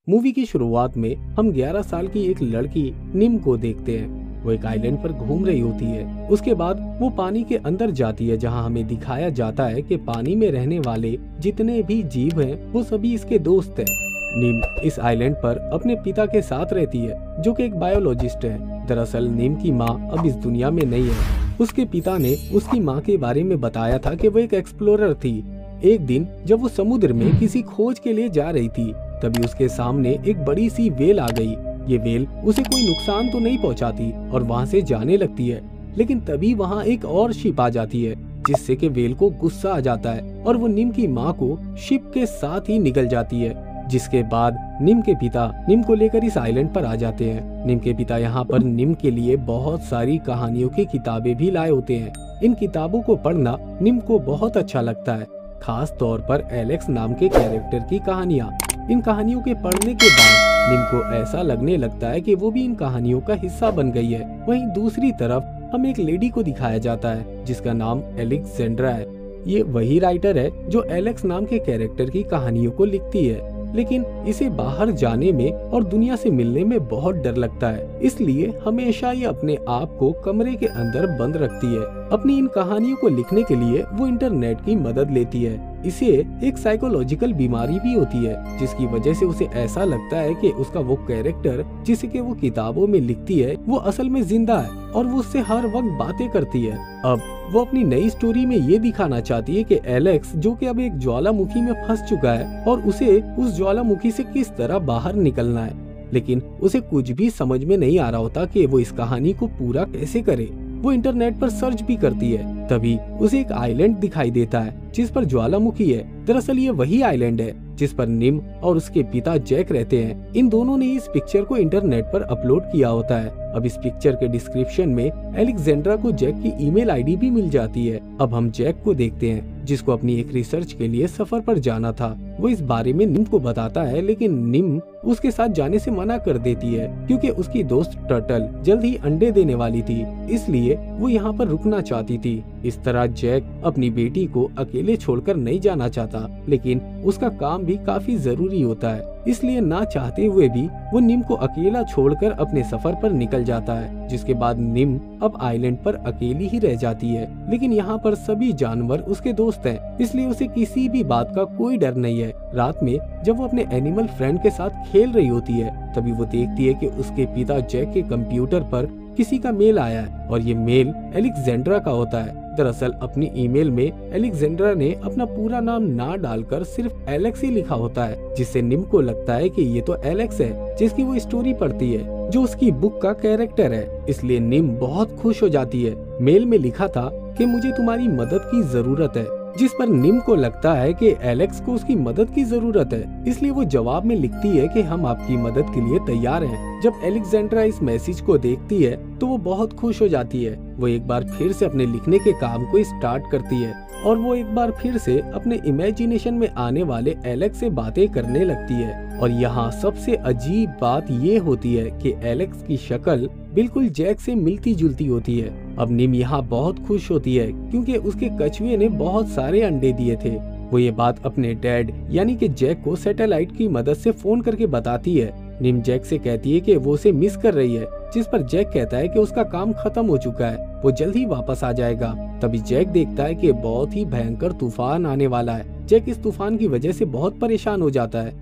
Movie की शुरुआत में हम 11 साल की एक लड़की निम को देखते हैं। वो एक आइलैंड पर घूम रही होती है। उसके बाद वो पानी के अंदर जाती है, जहाँ हमें दिखाया जाता है कि पानी में रहने वाले जितने भी जीव हैं वो सभी इसके दोस्त हैं। निम इस आइलैंड पर अपने पिता के साथ रहती है, जो कि एक बायोलॉजिस्ट है। दरअसल निम की माँ अब इस दुनिया में नहीं है। उसके पिता ने उसकी माँ के बारे में बताया था कि वो एक एक्सप्लोरर थी। एक दिन जब वो समुद्र में किसी खोज के लिए जा रही थी, तभी उसके सामने एक बड़ी सी वेल आ गई। ये वेल उसे कोई नुकसान तो नहीं पहुंचाती और वहां से जाने लगती है, लेकिन तभी वहां एक और शिप आ जाती है, जिससे कि वेल को गुस्सा आ जाता है और वो निम की माँ को शिप के साथ ही निगल जाती है। जिसके बाद निम के पिता निम को लेकर इस आइलैंड पर आ जाते हैं। निम के पिता यहाँ पर निम के लिए बहुत सारी कहानियों की किताबें भी लाए होते हैं। इन किताबों को पढ़ना निम को बहुत अच्छा लगता है, खास तौर पर एलेक्स नाम के कैरेक्टर की कहानियाँ। इन कहानियों के पढ़ने के बाद निम को ऐसा लगने लगता है कि वो भी इन कहानियों का हिस्सा बन गई है। वहीं दूसरी तरफ हमें एक लेडी को दिखाया जाता है, जिसका नाम एलेक्जेंड्रा है। ये वही राइटर है जो एलेक्स नाम के कैरेक्टर की कहानियों को लिखती है, लेकिन इसे बाहर जाने में और दुनिया से मिलने में बहुत डर लगता है। इसलिए हमेशा ये अपने आप को कमरे के अंदर बंद रखती है। अपनी इन कहानियों को लिखने के लिए वो इंटरनेट की मदद लेती है। इसे एक साइकोलॉजिकल बीमारी भी होती है, जिसकी वजह से उसे ऐसा लगता है कि उसका वो कैरेक्टर जिसे कि वो किताबों में लिखती है वो असल में जिंदा है और वो उससे हर वक्त बातें करती है। अब वो अपनी नई स्टोरी में ये दिखाना चाहती है कि एलेक्स, जो कि अब एक ज्वालामुखी में फंस चुका है, और उसे उस ज्वालामुखी से किस तरह बाहर निकलना है। लेकिन उसे कुछ भी समझ में नहीं आ रहा होता कि वो इस कहानी को पूरा कैसे करे। वो इंटरनेट पर सर्च भी करती है, तभी उसे एक आइलैंड दिखाई देता है जिस पर ज्वालामुखी है। दरअसल ये वही आइलैंड है जिस पर निम और उसके पिता जैक रहते हैं। इन दोनों ने इस पिक्चर को इंटरनेट पर अपलोड किया होता है। अब इस पिक्चर के डिस्क्रिप्शन में एलेक्जेंड्रा को जैक की ईमेल आईडी भी मिल जाती है। अब हम जैक को देखते हैं, जिसको अपनी एक रिसर्च के लिए सफर पर जाना था। वो इस बारे में निम को बताता है, लेकिन निम उसके साथ जाने से मना कर देती है, क्योंकि उसकी दोस्त टर्टल जल्द ही अंडे देने वाली थी, इसलिए वो यहाँ पर रुकना चाहती थी। इस तरह जैक अपनी बेटी को अकेले छोड़कर नहीं जाना चाहता, लेकिन उसका काम भी काफी जरूरी होता है, इसलिए ना चाहते हुए भी वो निम को अकेला छोड़कर अपने सफर पर निकल जाता है। जिसके बाद निम अब आइलैंड पर अकेली ही रह जाती है, लेकिन यहाँ पर सभी जानवर उसके दोस्त हैं, इसलिए उसे किसी भी बात का कोई डर नहीं है। रात में जब वो अपने एनिमल फ्रेंड के साथ खेल रही होती है, तभी वो देखती है कि उसके पिता जैक के कंप्यूटर पर किसी का मेल आया है और ये मेल एलेक्जेंड्रा का होता है। दरअसल अपनी ईमेल में एलेक्जेंड्रा ने अपना पूरा नाम ना डालकर सिर्फ एलेक्स ही लिखा होता है, जिससे निम को लगता है कि ये तो एलेक्स है जिसकी वो स्टोरी पढ़ती है, जो उसकी बुक का कैरेक्टर है। इसलिए निम बहुत खुश हो जाती है। मेल में लिखा था कि मुझे तुम्हारी मदद की जरूरत है, जिस पर निम को लगता है कि एलेक्स को उसकी मदद की जरूरत है, इसलिए वो जवाब में लिखती है कि हम आपकी मदद के लिए तैयार हैं। जब एलेक्जेंड्रा इस मैसेज को देखती है तो वो बहुत खुश हो जाती है। वो एक बार फिर से अपने लिखने के काम को स्टार्ट करती है और वो एक बार फिर से अपने इमेजिनेशन में आने वाले एलेक्स से बातें करने लगती है। और यहाँ सबसे अजीब बात ये होती है कि एलेक्स की शक्ल बिल्कुल जैक से मिलती जुलती होती है। अब निम यहाँ बहुत खुश होती है क्योंकि उसके कछुए ने बहुत सारे अंडे दिए थे। वो ये बात अपने डैड यानी कि जैक को सैटेलाइट की मदद से फोन करके बताती है। निम जैक से कहती है कि वो उसे मिस कर रही है, जिस पर जैक कहता है कि उसका काम खत्म हो चुका है, वो जल्द ही वापस आ जाएगा। तभी जैक देखता है कि बहुत ही भयंकर तूफान आने वाला है। जैक इस तूफान की वजह से बहुत परेशान हो जाता है।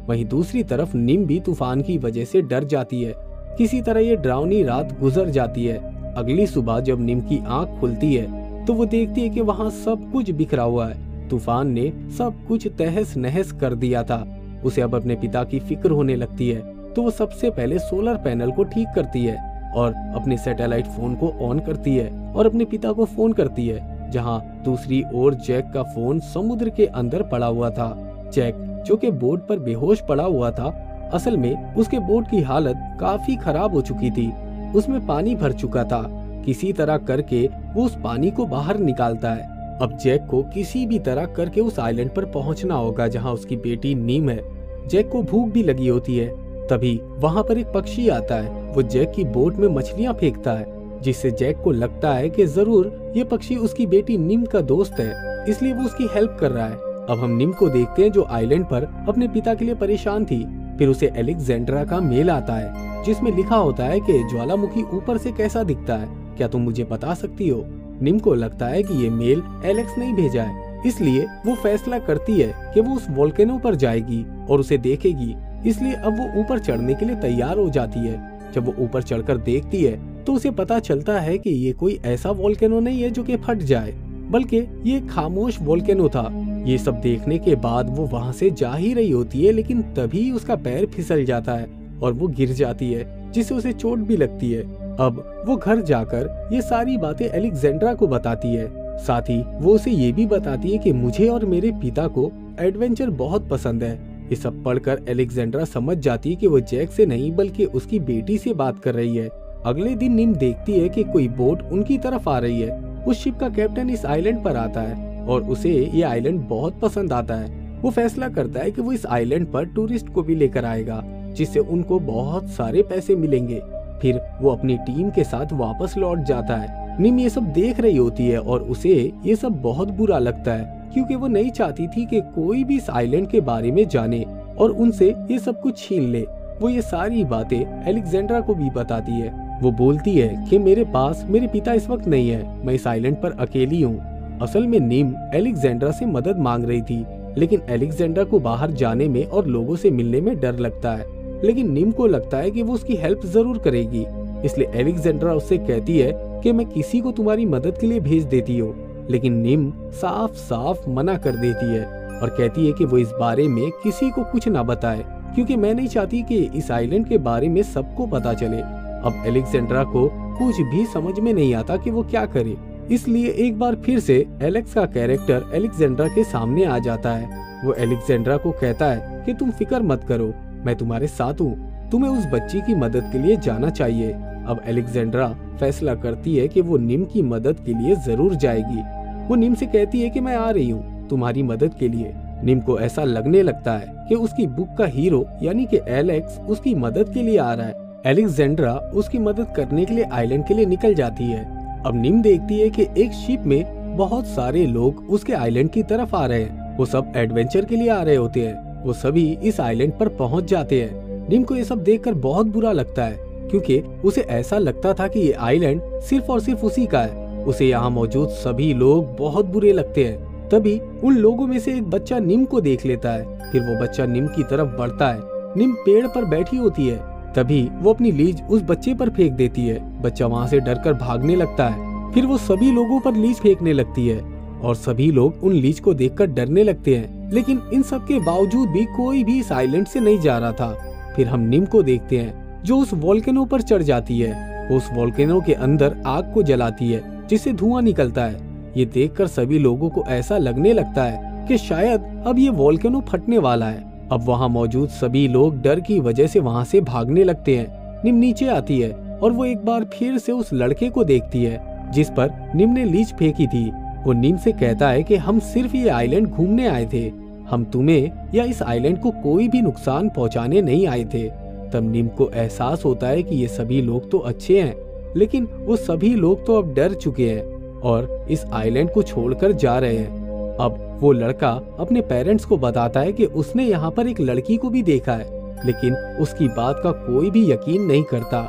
वहीं दूसरी तरफ निम भी तूफान की वजह से डर जाती है। किसी तरह ये डरावनी रात गुजर जाती है। अगली सुबह जब निम की आंख खुलती है तो वो देखती है कि वहाँ सब कुछ बिखरा हुआ है। तूफान ने सब कुछ तहस नहस कर दिया था। उसे अब अपने पिता की फिक्र होने लगती है, तो वो सबसे पहले सोलर पैनल को ठीक करती है और अपने सैटेलाइट फोन को ऑन करती है और अपने पिता को फोन करती है, जहाँ दूसरी ओर जैक का फोन समुद्र के अंदर पड़ा हुआ था। जैक, जो कि बोट पर बेहोश पड़ा हुआ था, असल में उसके बोट की हालत काफी खराब हो चुकी थी। उसमें पानी भर चुका था। किसी तरह करके वो उस पानी को बाहर निकालता है। अब जैक को किसी भी तरह करके उस आइलैंड पर पहुंचना होगा जहां उसकी बेटी नीम है। जैक को भूख भी लगी होती है। तभी वहां पर एक पक्षी आता है। वो जैक की बोट में मछलियां फेंकता है, जिससे जैक को लगता है कि जरूर ये पक्षी उसकी बेटी नीम का दोस्त है, इसलिए वो उसकी हेल्प कर रहा है। अब हम निम को देखते हैं जो आइलैंड पर अपने पिता के लिए परेशान थी। फिर उसे एलेक्जेंड्रा का मेल आता है जिसमें लिखा होता है कि ज्वालामुखी ऊपर से कैसा दिखता है, क्या तुम मुझे बता सकती हो। निम को लगता है कि ये मेल एलेक्स ने ही भेजा है, इसलिए वो फैसला करती है कि वो उस वोल्केनो पर जाएगी और उसे देखेगी। इसलिए अब वो ऊपर चढ़ने के लिए तैयार हो जाती है। जब वो ऊपर चढ़कर देखती है तो उसे पता चलता है कि ये कोई ऐसा वोल्केनो नहीं है जो कि फट जाए, बल्कि ये खामोश वोल्केनो था। ये सब देखने के बाद वो वहाँ से जा ही रही होती है, लेकिन तभी उसका पैर फिसल जाता है और वो गिर जाती है, जिससे उसे चोट भी लगती है। अब वो घर जाकर ये सारी बातें एलेक्जेंड्रा को बताती है। साथ ही वो उसे ये भी बताती है कि मुझे और मेरे पिता को एडवेंचर बहुत पसंद है। ये सब पढ़कर एलेक्जेंड्रा समझ जाती है कि वो जैक से नहीं बल्कि उसकी बेटी से बात कर रही है। अगले दिन निम देखती है कि कोई बोट उनकी तरफ आ रही है। उस शिप का कैप्टन इस आइलैंड पर आता है और उसे ये आइलैंड बहुत पसंद आता है। वो फैसला करता है कि वो इस आइलैंड पर टूरिस्ट को भी लेकर आएगा, जिससे उनको बहुत सारे पैसे मिलेंगे। फिर वो अपनी टीम के साथ वापस लौट जाता है। निम ये सब देख रही होती है और उसे ये सब बहुत बुरा लगता है, क्योंकि वो नहीं चाहती थी कि कोई भी इस आइलैंड के बारे में जाने और उनसे ये सब कुछ छीन ले। वो ये सारी बातें एलेक्जेंड्रा को भी बताती है। वो बोलती है कि मेरे पास मेरे पिता इस वक्त नहीं है, मैं इस आइलैंड पर अकेली हूँ। असल में निम एलेक्जेंड्रा से मदद मांग रही थी, लेकिन एलेक्जेंड्रा को बाहर जाने में और लोगों से मिलने में डर लगता है। लेकिन निम को लगता है कि वो उसकी हेल्प जरूर करेगी, इसलिए एलेक्जेंड्रा उससे कहती है कि मैं किसी को तुम्हारी मदद के लिए भेज देती हूँ। लेकिन निम साफ साफ मना कर देती है और कहती है कि वो इस बारे में किसी को कुछ ना बताए, क्योंकि मैं नहीं चाहती कि इस आइलैंड के बारे में सबको पता चले। अब एलेक्जेंड्रा को कुछ भी समझ में नहीं आता कि वो क्या करे, इसलिए एक बार फिर से एलेक्स का कैरेक्टर एलेक्जेंड्रा के सामने आ जाता है। वो एलेक्जेंड्रा को कहता है कि तुम फिक्र मत करो, मैं तुम्हारे साथ हूँ, तुम्हें उस बच्ची की मदद के लिए जाना चाहिए। अब एलेक्जेंड्रा फैसला करती है कि वो निम की मदद के लिए जरूर जाएगी। वो निम से कहती है कि मैं आ रही हूँ तुम्हारी मदद के लिए। निम को ऐसा लगने लगता है कि उसकी बुक का हीरो यानी कि एलेक्स उसकी मदद के लिए आ रहा है। एलेक्जेंड्रा उसकी मदद करने के लिए आइलैंड के लिए निकल जाती है। अब निम देखती है कि एक शिप में बहुत सारे लोग उसके आइलैंड की तरफ आ रहे हैं। वो सब एडवेंचर के लिए आ रहे होते हैं। वो सभी इस आइलैंड पर पहुंच जाते हैं। निम को ये सब देखकर बहुत बुरा लगता है, क्योंकि उसे ऐसा लगता था कि ये आइलैंड सिर्फ और सिर्फ उसी का है। उसे यहाँ मौजूद सभी लोग बहुत बुरे लगते हैं। तभी उन लोगों में से एक बच्चा निम को देख लेता है। फिर वो बच्चा निम की तरफ बढ़ता है। निम पेड़ पर बैठी होती है। तभी वो अपनी लीज उस बच्चे पर फेंक देती है। बच्चा वहाँ से डरकर भागने लगता है। फिर वो सभी लोगों पर लीज फेंकने लगती है और सभी लोग उन लीज को देखकर डरने लगते हैं। लेकिन इन सब के बावजूद भी कोई भी इस आइलैंड से नहीं जा रहा था। फिर हम निम को देखते हैं जो उस वोल्केनो पर चढ़ जाती है। वो उस वोल्केनो के अंदर आग को जलाती है, जिससे धुआं निकलता है। ये देखकर सभी लोगों को ऐसा लगने लगता है कि शायद अब ये वोल्केनो फटने वाला है। अब वहाँ मौजूद सभी लोग डर की वजह से वहाँ से भागने लगते हैं। निम नीचे आती है और वो एक बार फिर से उस लड़के को देखती है जिस पर निम ने लीच फेंकी थी। वो निम से कहता है कि हम सिर्फ ये आइलैंड घूमने आए थे, हम तुम्हें या इस आइलैंड को कोई भी नुकसान पहुंचाने नहीं आए थे। तब निम को एहसास होता है कि ये सभी लोग तो अच्छे हैं, लेकिन वो सभी लोग तो अब डर चुके हैं और इस आइलैंड को छोड़कर जा रहे हैं। अब वो लड़का अपने पेरेंट्स को बताता है कि उसने यहाँ पर एक लड़की को भी देखा है, लेकिन उसकी बात का कोई भी यकीन नहीं करता।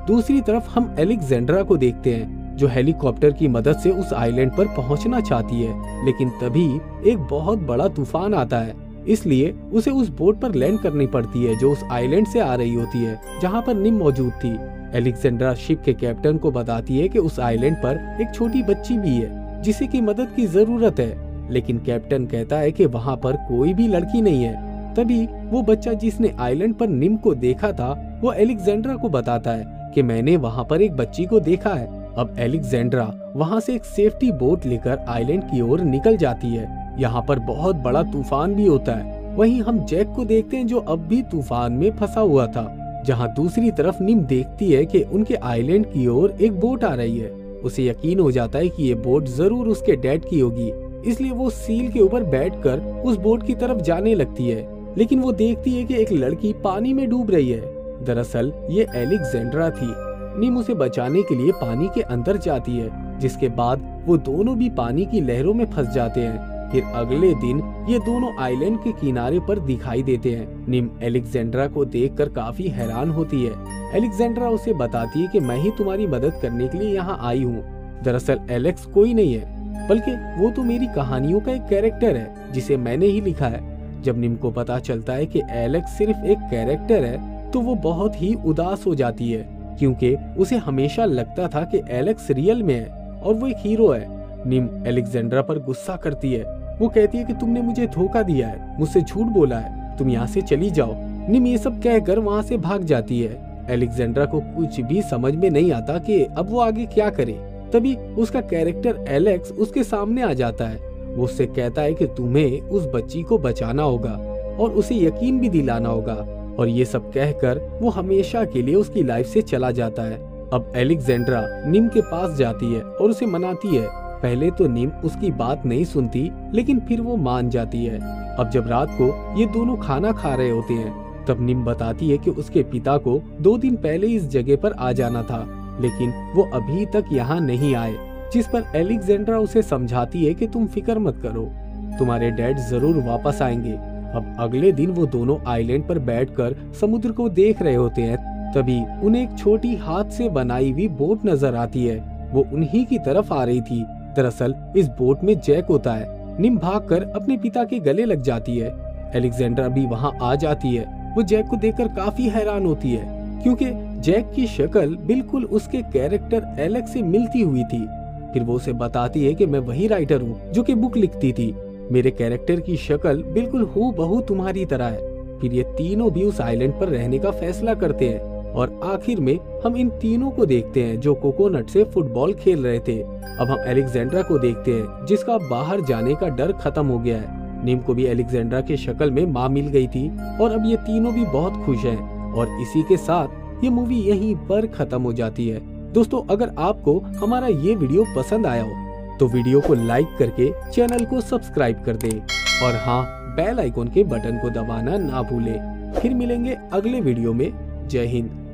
दूसरी तरफ हम एलेक्जेंड्रा को देखते हैं जो हेलीकॉप्टर की मदद से उस आइलैंड पर पहुंचना चाहती है, लेकिन तभी एक बहुत बड़ा तूफान आता है, इसलिए उसे उस बोट पर लैंड करनी पड़ती है जो उस आइलैंड से आ रही होती है जहाँ पर निम मौजूद थी। एलेक्जेंड्रा शिप के कैप्टन को बताती है कि उस आइलैंड पर एक छोटी बच्ची भी है जिसे की मदद की जरूरत है, लेकिन कैप्टन कहता है कि वहाँ पर कोई भी लड़की नहीं है। तभी वो बच्चा जिसने आइलैंड पर निम को देखा था वो एलेक्जेंड्रा को बताता है कि मैंने वहाँ पर एक बच्ची को देखा है। अब एलेक्जेंड्रा वहाँ से एक सेफ्टी बोट लेकर आइलैंड की ओर निकल जाती है। यहाँ पर बहुत बड़ा तूफान भी होता है। वहीं हम जैक को देखते हैं जो अब भी तूफान में फंसा हुआ था। जहाँ दूसरी तरफ निम देखती है कि उनके आइलैंड की ओर एक बोट आ रही है। उसे यकीन हो जाता है कि ये बोट जरूर उसके डैड की होगी, इसलिए वो सील के ऊपर बैठकर उस बोट की तरफ जाने लगती है। लेकिन वो देखती है कि एक लड़की पानी में डूब रही है। दरअसल ये एलेक्जेंड्रा थी। निम उसे बचाने के लिए पानी के अंदर जाती है, जिसके बाद वो दोनों भी पानी की लहरों में फंस जाते हैं। फिर अगले दिन ये दोनों आइलैंड के किनारे पर दिखाई देते हैं। निम एलेक्जेंड्रा को देखकर काफी हैरान होती है। एलेक्जेंड्रा उसे बताती है कि मैं ही तुम्हारी मदद करने के लिए यहाँ आई हूँ। दरअसल एलेक्स कोई नहीं है, बल्कि वो तो मेरी कहानियों का एक कैरेक्टर है जिसे मैंने ही लिखा है। जब निम को पता चलता है कि एलेक्स सिर्फ एक कैरेक्टर है तो वो बहुत ही उदास हो जाती है, क्योंकि उसे हमेशा लगता था कि एलेक्स रियल में है और वो एक हीरो है। निम एलेक्जेंड्रा पर गुस्सा करती है। वो कहती है कि तुमने मुझे धोखा दिया है, मुझसे झूठ बोला है, तुम यहाँ से चली जाओ। निम ये सब कहकर वहाँ से भाग जाती है। एलेक्जेंड्रा को कुछ भी समझ में नहीं आता कि अब वो आगे क्या करे। तभी उसका कैरेक्टर एलेक्स उसके सामने आ जाता है। वो उससे कहता है कि तुम्हें उस बच्ची को बचाना होगा और उसे यकीन भी दिलाना होगा, और ये सब कहकर वो हमेशा के लिए उसकी लाइफ से चला जाता है। अब एलेक्जेंड्रा निम के पास जाती है और उसे मनाती है। पहले तो निम उसकी बात नहीं सुनती, लेकिन फिर वो मान जाती है। अब जब रात को ये दोनों खाना खा रहे होते हैं, तब निम बताती है कि उसके पिता को 2 दिन पहले इस जगह पर आ जाना था, लेकिन वो अभी तक यहाँ नहीं आए। जिस पर एलेक्जेंड्रा उसे समझाती है कि तुम फिक्र मत करो, तुम्हारे डैड जरूर वापस आएंगे। अब अगले दिन वो दोनों आइलैंड पर बैठकर समुद्र को देख रहे होते हैं। तभी उन्हें एक छोटी हाथ से बनाई हुई बोट नजर आती है। वो उन्हीं की तरफ आ रही थी। दरअसल इस बोट में जैक होता है। निम भागकर अपने पिता के गले लग जाती है। एलेक्जेंड्रा भी वहाँ आ जाती है। वो जैक को देखकर काफी हैरान होती है, क्योंकि जैक की शक्ल बिल्कुल उसके कैरेक्टर एलेक्स से मिलती हुई थी। फिर वो उसे बताती है कि मैं वही राइटर हूँ जो कि बुक लिखती थी। मेरे कैरेक्टर की शक्ल बिल्कुल हूबहू तुम्हारी तरह है। फिर ये तीनों भी उस आइलैंड पर रहने का फैसला करते हैं, और आखिर में हम इन तीनों को देखते हैं जो कोकोनट से फुटबॉल खेल रहे थे। अब हम एलेक्जेंड्रा को देखते हैं जिसका बाहर जाने का डर खत्म हो गया है। निम को भी एलेक्जेंड्रा के शक्ल में माँ मिल गई थी, और अब ये तीनों भी बहुत खुश हैं। और इसी के साथ ये मूवी यहीं पर खत्म हो जाती है। दोस्तों, अगर आपको हमारा ये वीडियो पसंद आया हो तो वीडियो को लाइक करके चैनल को सब्सक्राइब कर दें, और हाँ, बेल आइकॉन के बटन को दबाना ना भूलें। फिर मिलेंगे अगले वीडियो में। जय हिंद।